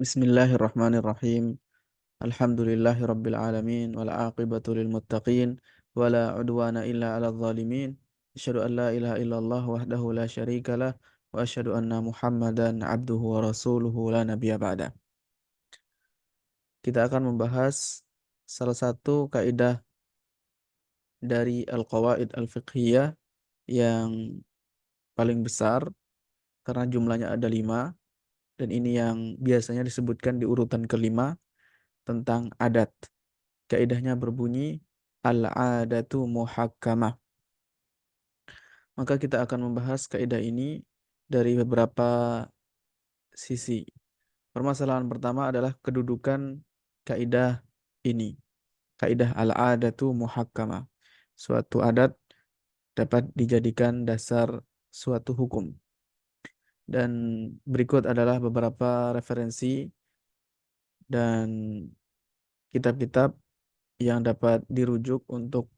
Bismillahirrahmanirrahim. Alhamdulillahi rabbil alamin wal aqibatu lil muttaqin wala udwana illa 'alal zalimin. Asyhadu an la ilaha illallah wahdahu la syarikalah wa asyhadu anna Muhammadan 'abduhu wa rasuluhu la nabiyya ba'da. Kita akan membahas salah satu kaidah dari al-qawaid al-fiqhiyah yang paling besar karena jumlahnya ada 5 dan ini yang biasanya disebutkan di urutan kelima tentang adat. Kaidahnya berbunyi al-adatu muhakkamah. Maka kita akan membahas kaidah ini dari beberapa sisi. Permasalahan pertama adalah kedudukan kaidah ini. Kaidah al-adatu muhakkamah. Suatu adat dapat dijadikan dasar suatu hukum. Dan berikut adalah beberapa referensi dan kitab-kitab yang dapat dirujuk untuk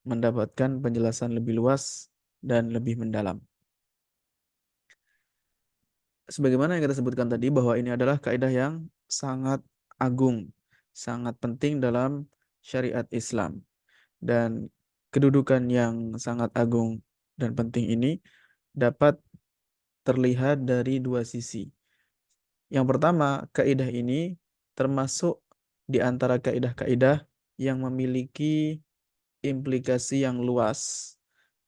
mendapatkan penjelasan lebih luas dan lebih mendalam. Sebagaimana yang kita sebutkan tadi bahwa ini adalah kaidah yang sangat agung, sangat penting dalam syariat Islam. Dan kedudukan yang sangat agung dan penting ini dapat terlihat dari dua sisi. Yang pertama, kaidah ini termasuk di antara kaidah-kaidah yang memiliki implikasi yang luas,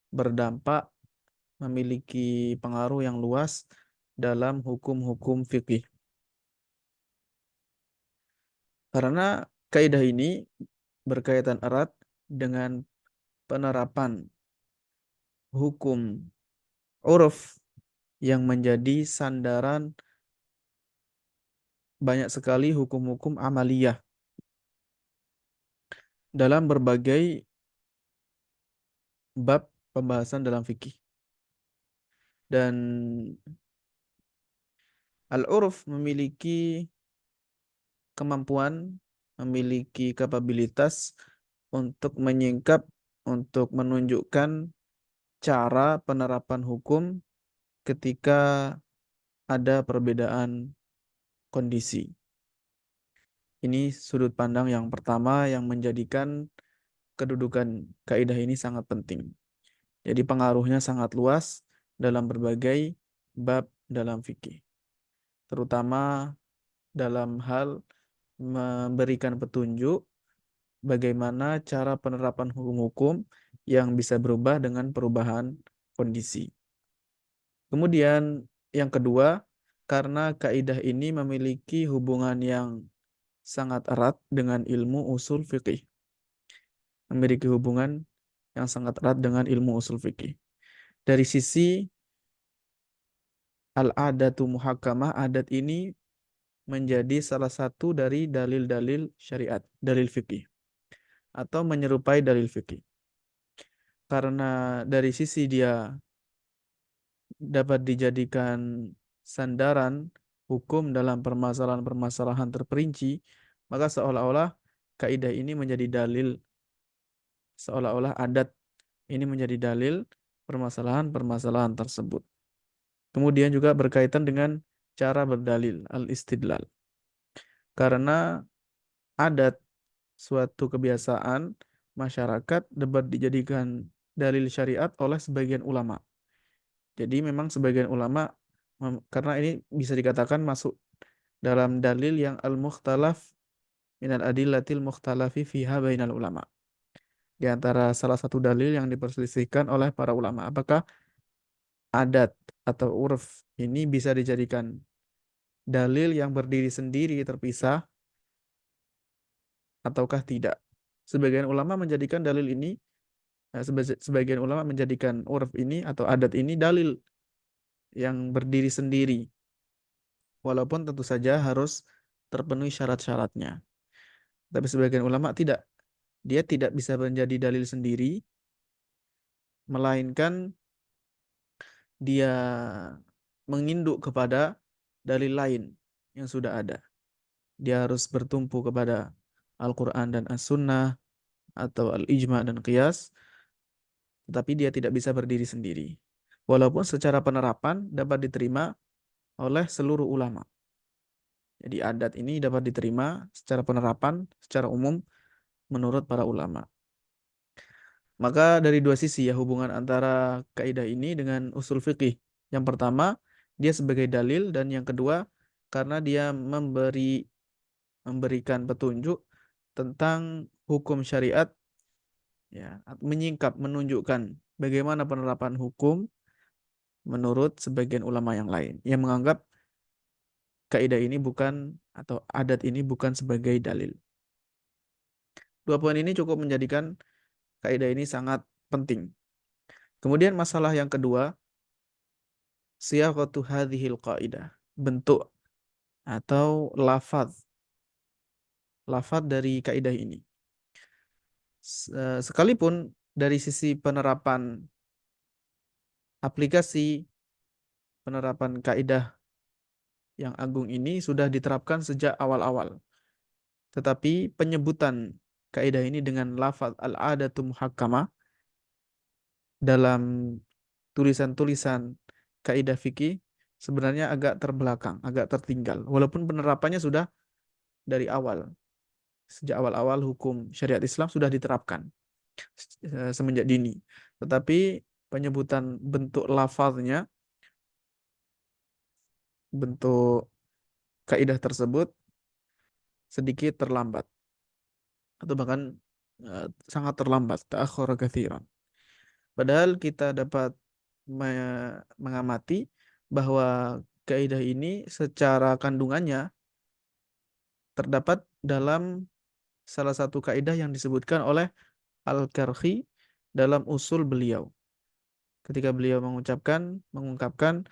berdampak, memiliki pengaruh yang luas dalam hukum-hukum fikih. Karena kaidah ini berkaitan erat dengan penerapan hukum uruf yang menjadi sandaran banyak sekali hukum-hukum amaliyah dalam berbagai bab pembahasan dalam fikih. Dan al-uruf memiliki kemampuan, memiliki kapabilitas untuk menyingkap, untuk menunjukkan cara penerapan hukum ketika ada perbedaan kondisi. Ini sudut pandang yang pertama yang menjadikan kedudukan kaidah ini sangat penting. Jadi pengaruhnya sangat luas dalam berbagai bab dalam fikih. Terutama dalam hal memberikan petunjuk bagaimana cara penerapan hukum-hukum yang bisa berubah dengan perubahan kondisi. Kemudian yang kedua, karena kaidah ini memiliki hubungan yang sangat erat dengan ilmu usul fikih. Memiliki hubungan yang sangat erat dengan ilmu usul fikih. Dari sisi al-adatu muhakkamah, adat ini menjadi salah satu dari dalil-dalil syariat, dalil fikih, atau menyerupai dalil fikih. Karena dari sisi dia dapat dijadikan sandaran hukum dalam permasalahan-permasalahan terperinci, maka seolah-olah kaidah ini menjadi dalil, seolah-olah adat ini menjadi dalil permasalahan-permasalahan tersebut. Kemudian juga berkaitan dengan cara berdalil, al-istidlal. Karena adat, suatu kebiasaan masyarakat dapat dijadikan dalil syariat oleh sebagian ulama. Jadi memang sebagian ulama, karena ini bisa dikatakan masuk dalam dalil yang al-mukhtalaf minal adillatil mukhtalafi fiha bainal ulama. Di antara salah satu dalil yang diperselisihkan oleh para ulama. Apakah adat atau uruf ini bisa dijadikan dalil yang berdiri sendiri terpisah ataukah tidak? Sebagian ulama menjadikan dalil ini, sebagian ulama menjadikan uruf ini atau adat ini dalil yang berdiri sendiri. Walaupun tentu saja harus terpenuhi syarat-syaratnya. Tapi sebagian ulama tidak. Dia tidak bisa menjadi dalil sendiri, melainkan dia menginduk kepada dalil lain yang sudah ada. Dia harus bertumpu kepada Al-Quran dan As-Sunnah atau Al-Ijma' dan Qiyas, tetapi dia tidak bisa berdiri sendiri. Walaupun secara penerapan dapat diterima oleh seluruh ulama. Jadi adat ini dapat diterima secara penerapan, secara umum menurut para ulama. Maka dari dua sisi ya hubungan antara kaidah ini dengan usul fikih. Yang pertama, dia sebagai dalil, dan yang kedua karena dia memberikan petunjuk tentang hukum syariat, ya, menyingkap, menunjukkan bagaimana penerapan hukum menurut sebagian ulama yang lain yang menganggap kaidah ini bukan, atau adat ini bukan sebagai dalil. Dua poin ini cukup menjadikan kaidah ini sangat penting. Kemudian masalah yang kedua, siyaqatu hadhil qaidah, bentuk atau lafaz dari kaidah ini. Sekalipun dari sisi penerapan aplikasi penerapan kaidah yang agung ini sudah diterapkan sejak awal-awal. Tetapi penyebutan kaidah ini dengan lafaz al-adatu muhakkamah dalam tulisan-tulisan kaidah fikih sebenarnya agak terbelakang, agak tertinggal. Walaupun penerapannya sudah dari awal. Sejak awal-awal hukum syariat Islam sudah diterapkan semenjak dini. Tetapi penyebutan bentuk lafaznya, bentuk kaidah tersebut sedikit terlambat atau bahkan sangat terlambat, ta'akhkhara katsiran. Padahal kita dapat mengamati bahwa kaidah ini secara kandungannya terdapat dalam salah satu kaidah yang disebutkan oleh Al-Karhi dalam usul beliau. Ketika beliau mengungkapkan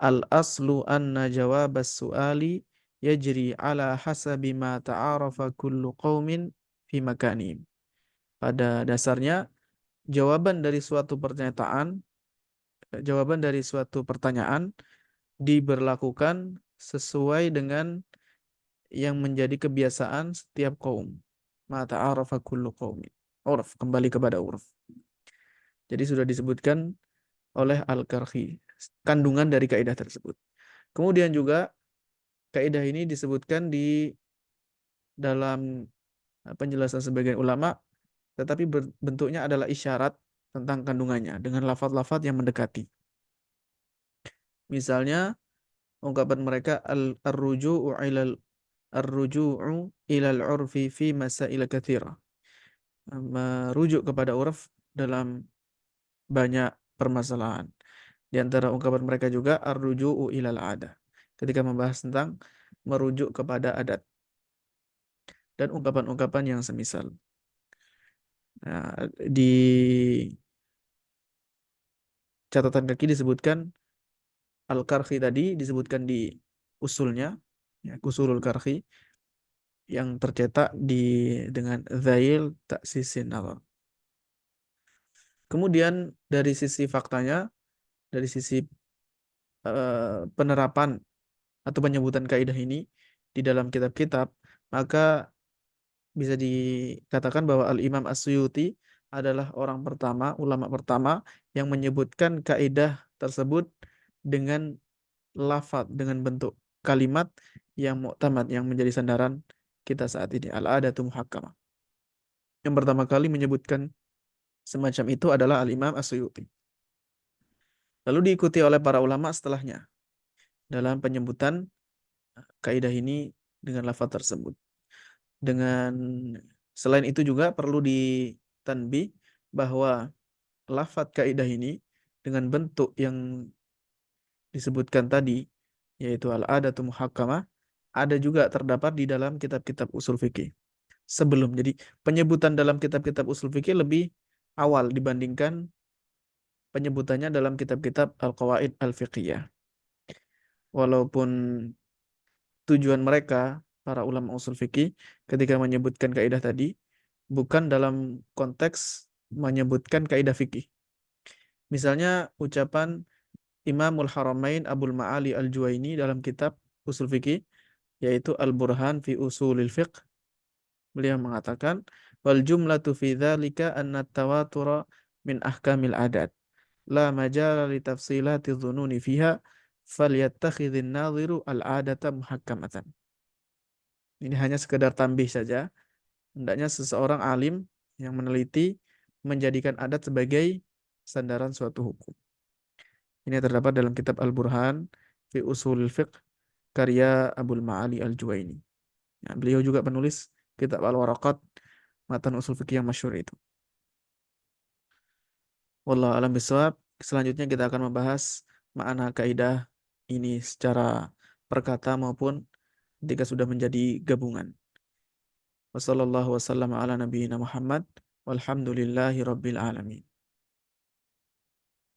al-aslu anna jawab as-su'ali yajri ala hasabi ma ta'arafa kullu qaumin fi makanim. Pada dasarnya jawaban dari suatu pertanyaan diberlakukan sesuai dengan yang menjadi kebiasaan setiap kaum. Ma ta'arafa kullu qaumin. Urf, kembali kepada urf. Jadi sudah disebutkan oleh Al-Karhi kandungan dari kaidah tersebut. Kemudian juga kaidah ini disebutkan di dalam penjelasan sebagian ulama, tetapi bentuknya adalah isyarat tentang kandungannya dengan lafaz-lafaz yang mendekati. Misalnya ungkapan mereka ar-ruju'u ilal urfi fi masail katsira. Merujuk kepada urf dalam banyak permasalahan. Di antara ungkapan mereka juga ar-ruju'u ilal adah. Ketika membahas tentang merujuk kepada adat. Dan ungkapan-ungkapan yang semisal. Nah, di catatan kaki disebutkan Al-Karhi tadi disebutkan di usulnya, ya, usulul Karhi yang tercetak dengan Zail Ta'sisin Nazar. Kemudian dari sisi faktanya, dari sisi penerapan atau penyebutan kaidah ini di dalam kitab-kitab, maka bisa dikatakan bahwa Al-Imam As-Suyuti adalah orang pertama, ulama pertama yang menyebutkan kaidah tersebut dengan lafaz, dengan bentuk kalimat yang mu'tamad, yang menjadi sandaran kita saat ini. Al-adatu muhakkamah. Yang pertama kali menyebutkan semacam itu adalah Al-Imam As-Suyuti. Lalu diikuti oleh para ulama setelahnya dalam penyebutan kaidah ini dengan lafaz tersebut. Selain itu juga perlu ditanbih bahwa lafaz kaidah ini dengan bentuk yang disebutkan tadi, yaitu al-adatu muhakkamah, ada juga terdapat di dalam kitab-kitab usul fikih. Jadi penyebutan dalam kitab-kitab usul fikih lebih awal dibandingkan penyebutannya dalam kitab-kitab al-qawaid al-fiqhiyah. Walaupun tujuan mereka, para ulama usul fikih, ketika menyebutkan kaidah tadi, bukan dalam konteks menyebutkan kaidah fikih. Misalnya ucapan Imamul Haramain Abul Ma'ali Al-Juwaini dalam kitab usul fikih, yaitu Al-Burhan fi Usulil Fiqh. Beliau mengatakan, wal jumlatu fi dzalika anna tawatura min ahkamil adat. La majala li tafsilati dhununi fiha falyattakhidhin nadhiru al-adata muhakkamatan. Ini hanya sekedar tambih saja. Hendaknya seseorang alim yang meneliti menjadikan adat sebagai sandaran suatu hukum. Ini terdapat dalam kitab Al-Burhan fi Ushulil Fiqh karya Abul Ma'ali Al-Juwaini. Ya, beliau juga penulis kitab Al-Waraqat, matan usul fikih yang masyhur itu. Wallahu a'lam bishawab. Selanjutnya kita akan membahas makna kaidah ini secara perkata maupun ketika sudah menjadi gabungan. Wassallallahu wasallam ala nabiyyina Muhammad walhamdulillahi rabbil alamin.